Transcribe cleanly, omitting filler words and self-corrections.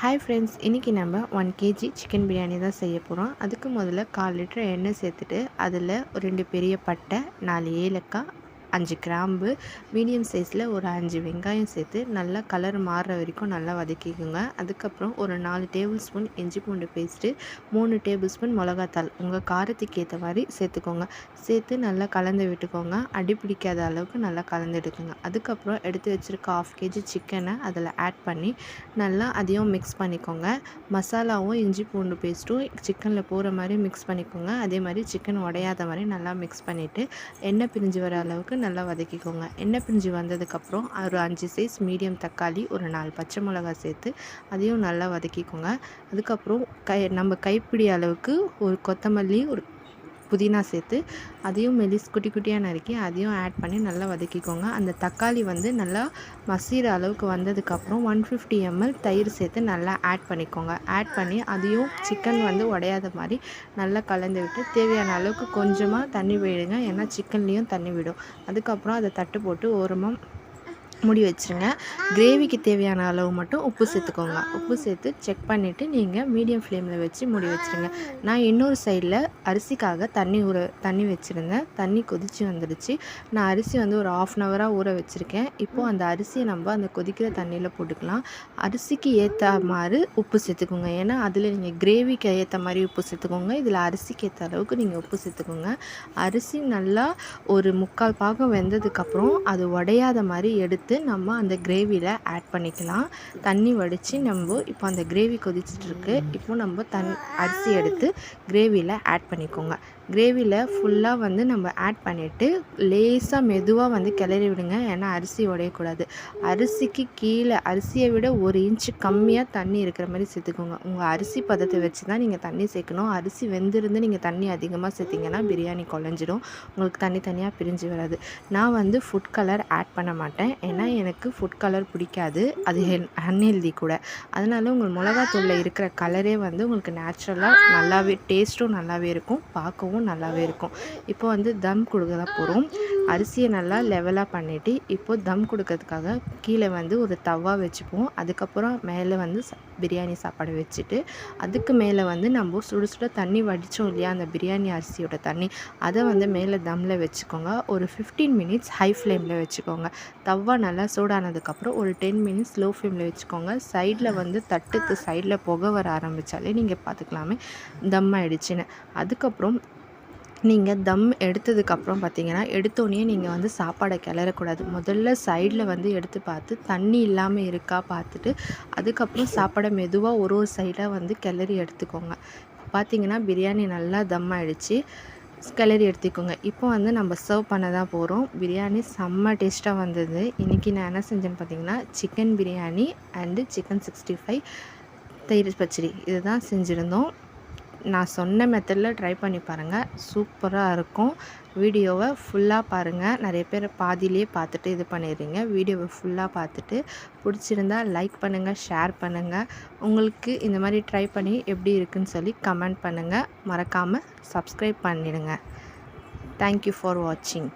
Hi friends, இன்றைக்கி நம்ம 1 kg chicken biryani தான் செய்ய போகிறோம். அதுக்கு முதல்ல 1/4 லிட்டர் எண்ணெய் சேர்த்துட்டு அதில் ஒரு 2 பெரிய பட்டை, 4 ஏலக்காய், 5 கிராம்பு, மீடியம் சைஸில் ஒரு 5 வெங்காயம் சேர்த்து நல்லா கலர் மாறுற வரைக்கும் நல்லா வதக்கிக்கோங்க. அதுக்கப்புறம் ஒரு 4 டேபிள் ஸ்பூன் இஞ்சி பூண்டு பேஸ்ட்டு, 3 டேபிள் ஸ்பூன் மிளகாத்தாள் உங்கள் காரத்துக்கு ஏற்ற மாதிரி சேர்த்துக்கோங்க. சேர்த்து நல்லா கலந்து விட்டுக்கோங்க. அடி பிடிக்காத அளவுக்கு நல்லா கலந்து எடுக்குங்க. அதுக்கப்புறம் எடுத்து வச்சுருக்க 1/2 kg சிக்கனை அதில் ஆட் பண்ணி நல்லா அதையும் மிக்ஸ் பண்ணிக்கோங்க. மசாலாவும் இஞ்சி பூண்டு பேஸ்ட்டும் சிக்கனில் போகிற மாதிரி மிக்ஸ் பண்ணிக்கோங்க. அதே மாதிரி சிக்கன் உடையாத மாதிரி நல்லா மிக்ஸ் பண்ணிவிட்டு எண்ணெய் பிரிஞ்சு வர அளவுக்கு நல்லா வதக்கிக்கோங்க. எண்ணெய் பிரிஞ்சு வந்ததுக்கப்புறம் ஒரு 5 சைஸ் மீடியம் தக்காளி, ஒரு 4 பச்சை மிளகாய் சேர்த்து அதையும் நல்லா வதக்கிக்கோங்க. அதுக்கப்புறம் நம்ம கைப்பிடி அளவுக்கு ஒரு கொத்தமல்லி, ஒரு புதினா சேர்த்து அதையும் குட்டி குட்டியாக நறுக்கி அதையும் ஆட் பண்ணி நல்லா வதக்கிக்கோங்க. அந்த தக்காளி நல்லா மசிகிற அளவுக்கு வந்ததுக்கப்புறம் 150 ml தயிர் சேர்த்து நல்லா ஆட் பண்ணிக்கோங்க. ஆட் பண்ணி அதையும் சிக்கன் உடையாத மாதிரி நல்லா கலந்து விட்டு தேவையான அளவுக்கு கொஞ்சமாக தண்ணி விடுங்க. ஏன்னா சிக்கன்லேயும் தண்ணி விடும். அதுக்கப்புறம் அதை தட்டு போட்டு ஓரமாக மூடி வச்சுருங்க. கிரேவிக்கு தேவையான அளவு மட்டும் உப்பு சேர்த்துக்கோங்க. உப்பு சேர்த்து செக் பண்ணிவிட்டு நீங்கள் மீடியம் ஃப்ளேமில் வச்சு மூடி வச்சுருங்க. நான் இன்னொரு சைடில் அரிசிக்காக தண்ணி வச்சுருந்தேன். தண்ணி கொதித்து வந்துடுச்சு. நான் அரிசி ஒரு 1/2 ஹவராக ஊற வச்சுருக்கேன். இப்போது அந்த அரிசியை நம்ம அந்த கொதிக்கிற தண்ணியில் போட்டுக்கலாம். அரிசிக்கு ஏற்ற மாதிரி உப்பு சேர்த்துக்கோங்க. ஏன்னா அதில் நீங்கள் கிரேவிக்கு ஏற்ற மாதிரி உப்பு சேர்த்துக்கோங்க. இதில் அரிசிக்கு ஏற்ற அளவுக்கு நீங்கள் உப்பு சேர்த்துக்கோங்க. அரிசி நல்லா ஒரு 3/4 பாகம் வெந்ததுக்கப்புறம் அது உடையாத மாதிரி எடுத்து நம்ம அந்த கிரேவியில் ஆட் பண்ணிக்கலாம். தண்ணி வடித்து நம்ம இப்போ அந்த கிரேவி கொதிச்சிட்ருக்கு. இப்போ நம்ம அரிசி எடுத்து கிரேவியில் ஆட் பண்ணிக்கோங்க. கிரேவியில் ஃபுல்லாக நம்ம ஆட் பண்ணிவிட்டு லேசாக மெதுவாக கிளறி விடுங்க. ஏன்னா அரிசி உடையக்கூடாது. அரிசிக்கு கீழே அரிசியை விட 1 இன்ச்சு கம்மியாக தண்ணி இருக்கிற மாதிரி சேர்த்துக்கோங்க. உங்கள் அரிசி பதத்தை வச்சு தான் நீங்கள் தண்ணி சேர்க்கணும். அரிசி வெந்திருந்து நீங்கள் தண்ணி அதிகமாக சேர்த்திங்கன்னா பிரியாணி குழஞ்சிடும். உங்களுக்கு தண்ணி தனியாக பிரிஞ்சு வராது. நான் ஃபுட் கலர் ஆட் பண்ண மாட்டேன். ஏன்னா எனக்கு ஃபுட் கலர் பிடிக்காது. அது அன்ஹெல்தி கூட. அதனால் உங்கள் மிளகாத்தூளில் இருக்கிற கலரே உங்களுக்கு நேச்சுரலாக நல்லாவே டேஸ்ட்டும் நல்லாவே இருக்கும், பார்க்கவும் நல்லாவே இருக்கும். இப்போ தம் கொடுக்க தான் போகிறோம். அரிசியை நல்லா லெவலாக பண்ணிவிட்டு இப்போ தம் கொடுக்கறதுக்காக கீழே ஒரு தவா வச்சுப்போம். அதுக்கப்புறம் மேலே பிரியாணி சாப்பாடு வச்சுட்டு அதுக்கு மேலே நம்ம சுட சுட தண்ணி வடித்தோம் இல்லையா, அந்த பிரியாணி அரிசியோட தண்ணி, அதை மேலே தம்மில் வச்சுக்கோங்க. ஒரு 15 மினிட்ஸ் ஹை ஃப்ளேமில் வச்சுக்கோங்க. தவா நல்லா சூடானதுக்கப்புறம் ஒரு 10 மினிட்ஸ் லோ ஃப்ளேமில் வச்சுக்கோங்க. சைடில் தட்டுக்கு சைடில் புகை வர ஆரம்பித்தாலே நீங்கள் பார்த்துக்கலாமே தம் ஆகிடுச்சின்னு. அதுக்கப்புறம் நீங்கள் தம் எடுத்ததுக்கப்புறம் பார்த்தீங்கன்னா எடுத்தோடனே நீங்கள் சாப்பாடை கிளறக்கூடாது. முதல்ல சைடில் எடுத்து பார்த்து தண்ணி இல்லாமல் இருக்கா பார்த்துட்டு அதுக்கப்புறம் சாப்பாடை மெதுவாக ஒரு சைடாக கிளறி எடுத்துக்கோங்க. பார்த்தீங்கன்னா பிரியாணி நல்லா தம் ஆகிடுச்சு. கிளறி எடுத்துக்கோங்க. இப்போ நம்ம சர்வ் பண்ண தான் போகிறோம். பிரியாணி செம்ம டேஸ்ட்டாக வந்தது. இன்றைக்கி நான் என்ன செஞ்சேன்னு பார்த்தீங்கன்னா சிக்கன் பிரியாணி அண்டு சிக்கன் 65 தயிர் பச்சடி இது தான் செஞ்சுருந்தோம். நான் சொன்ன மெத்தடில் ட்ரை பண்ணி பாருங்கள், சூப்பராக இருக்கும். வீடியோவை ஃபுல்லாக பாருங்கள். நிறைய பேர் பாதியிலே பார்த்துட்டு இது பண்ணிடுறீங்க. வீடியோவை ஃபுல்லாக பார்த்துட்டு பிடிச்சிருந்தால் லைக் பண்ணுங்கள், ஷேர் பண்ணுங்கள். உங்களுக்கு இந்த மாதிரி ட்ரை பண்ணி எப்படி இருக்குன்னு சொல்லி கமெண்ட் பண்ணுங்கள். மறக்காமல் சப்ஸ்கிரைப் பண்ணிடுங்க. தேங்க்யூ ஃபார் வாட்சிங்.